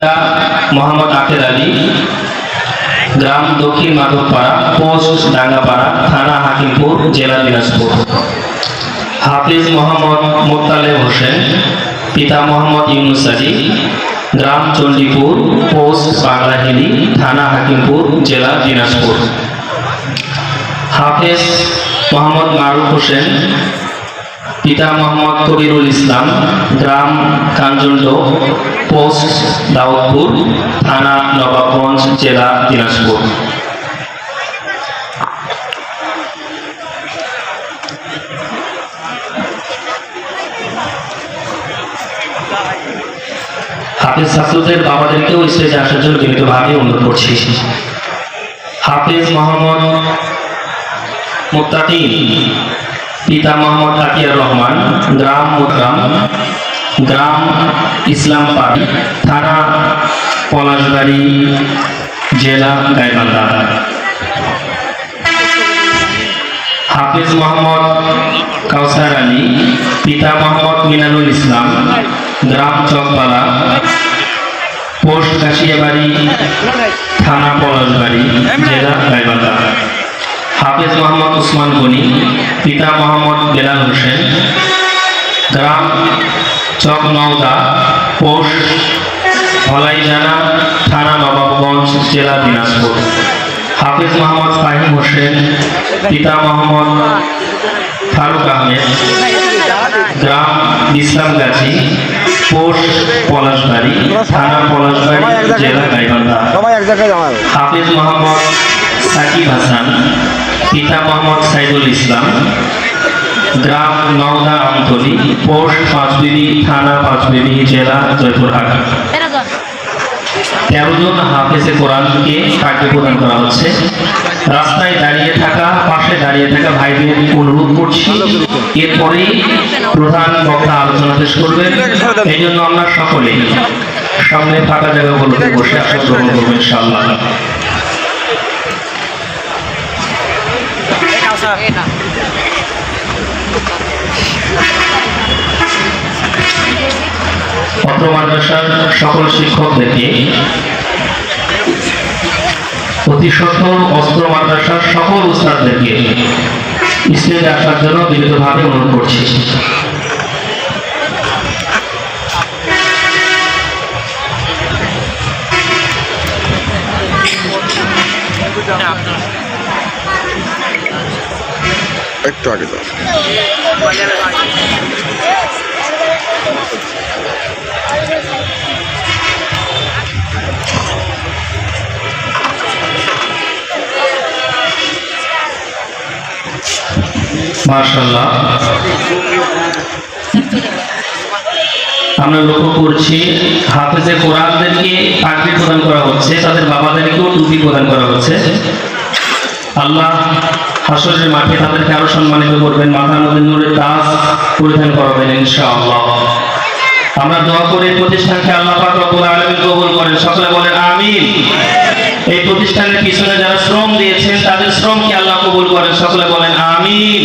মোহাম্মদ আখের আলী, গ্রাম দক্ষিণ মাধবপাড়া, পোস্ট ডাঙ্গাপাড়া, থানা হাকিমপুর, জেলা দিনাজপুর। হাফিজ মোহাম্মদ মোত্তালেব হোসেন, পিতা মোহাম্মদ ইউনুস আলী, গ্রাম চণ্ডীপুর, পোস্ট পাগলাহিলি, থানা হাকিমপুর, জেলা দিনাজপুর। হাফিজ মোহাম্মদ মারুফ হোসেন, পিতা মোহাম্মদ কবিরুল ইসলাম, গ্রাম কাঞ্জন্ড, পোস্ট দাউদপুর, থানা নবাবগঞ্জ, জেলা দিনাজপুর। হাফিজ ছাত্রদের বাবাদেরকেও স্টেজে আসার জন্য বিনীতভাবে অনুরোধ করছি। হাফিজ মোহাম্মদ মুত্তাকিন, পিতা মোহাম্মদ আতিয়ার রহমান, গ্রাম মোতরাম, গ্রাম ইসলামপাড়ি, থানা পলাশবাড়ি, জেলা গাইবান্ধা। হাফিজ মোহাম্মদ কাউসার আলী, পিতা মোহাম্মদ মিনানুল ইসলাম, গ্রাম চকবালা, পোস্ট কাশিয়াবাড়ি, থানা পলাশবাড়ি, জেলা গাইবান্ধা। হাফিজ মোহাম্মদ উসমান গনি, পিতা মোহাম্মদ বেলাল হোসেন, গ্রাম চকনওদা, পোস্ট ধলাইজানা, থানা নবাবগঞ্জ, জেলা দিনাজপুর। হাফিজ মোহাম্মদ ফাহিম হোসেন, পিতা মোহাম্মদ ফারুক আহমেদ, গ্রাম বিশ্রামগাছি, পোস্ট পলাশবাড়ি, থানা পলাশবাড়ি, জেলা গাইবান্ধা। হাফিজ মোহাম্মদ সাকিব হাসান, পিতা মোহাম্মদ সাইদুল ইসলাম, গ্রাম নওদা আমতলী, পোস্ট পাঁচবিবি, থানা পাঁচবিবি, জেলা জয়পুরহাট। 13 জন হাফেজে কোরআনকে পাঠ্য প্রদান করা হচ্ছে। রাস্তায় দাঁড়িয়ে থাকা, পাশে দাঁড়িয়ে থাকা ভাইদের অনুরোধ করছি, এরপরে প্রধান বক্তা আলোচনা পেশ করবেন। এই জন্য আমরা সকলে সামনে ফাঁকা জায়গাগুলোতে বসে আসন গ্রহণ করবো ইনশাআল্লাহ। অত্র মাদ্রাসার সকল শিক্ষকদেরকে, অতি সত্বর অস্ত্র মাদ্রাসার সকল উস্তাদদেরকে স্টেজে আসার জন্য বিনীতভাবে অনুরোধ করছি। একটু আগে যাও। মাশাআল্লাহ, আমরা লক্ষ্য করছি হাফেজে কোরআনদেরকে পাগড়ি প্রদান করা হচ্ছে, তাদের বাবাদেরকেও টুপি প্রদান করা হচ্ছে। আল্লাহ হাসরের মাঠে তাদেরকে আরো সম্মানিত করবেন, মাথার মধ্যে নূরের তাজ পরিধান করাবেন ইনশাআল্লাহ। আমরা দোয়া করি প্রতিষ্ঠানকে আল্লাহ পাক রব্বুল আলামিন কবুল করেন, সকলে বলেন আমিন। এই প্রতিষ্ঠানের পিছনে যারা শ্রম দিয়েছেন তাদের শ্রমকে আল্লাহ কবুল করেন, সকলে বলেন আমিন।